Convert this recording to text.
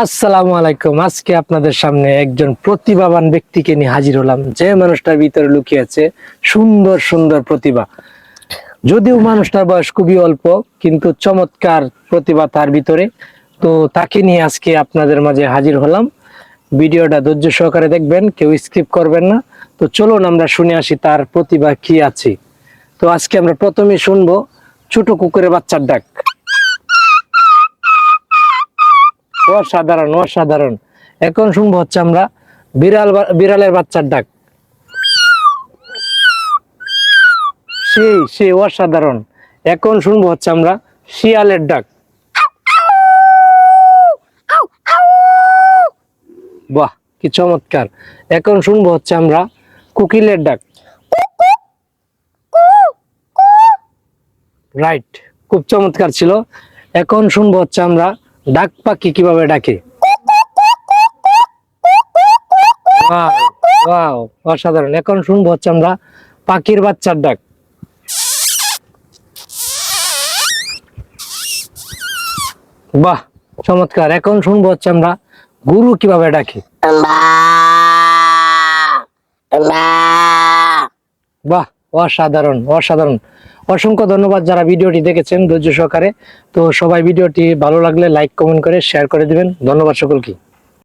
আসসালামু আলাইকুম। আজকে আপনাদের সামনে একজন প্রতিভাবান ব্যক্তিকে নিয়ে হাজির হলাম, যে মানুষটার ভিতরে লুকিয়ে আছে সুন্দর সুন্দর প্রতিভা। যদিও মানুষটার বয়স খুবই অল্প, কিন্তু চমৎকার প্রতিভা তার ভিতরে। তো তাকে নিয়ে আজকে আপনাদের মাঝে হাজির হলাম। ভিডিওটা ধৈর্য সহকারে দেখবেন, কেউ স্কিপ করবেন না। তো চলুন আমরা শুনে আসি তার প্রতিভা কি আছে। তো আজকে আমরা প্রথমে শুনবো ছোট কুকুরের বাচ্চার ডাক। অসাধারণ অসাধারণ। এখন শুনবো হচ্ছে আমরা বিড়ালের বাচ্চার ডাক। সেই সেই অসাধারণ। এখন শুনবো হচ্ছে আমরা শিয়ালের ডাক। বাহ, কি চমৎকার। এখন শুনবো হচ্ছে আমরা কোকিলের ডাক। রাইট, খুব চমৎকার ছিল। এখন শুনবো হচ্ছে আমরা ডাক পাখি কিভাবে ডাকে। ওয়াও ওয়াও, অসাধারণ। এখন শুনবো হচ্ছে আমরা পাখির বাচ্চার ডাক। বাহ, চমৎকার। এখন শুনবো হচ্ছে আমরা গরু কিভাবে ডাকে। বাহ, অসাধারণ অসাধারণ। অসংখ্য ধন্যবাদ যারা ভিডিওটি দেখেছেন ধৈর্য সহকারে। তো সবাই ভিডিওটি ভালো লাগলে লাইক কমেন্ট করে শেয়ার করে দিবেন। ধন্যবাদ সকলকে।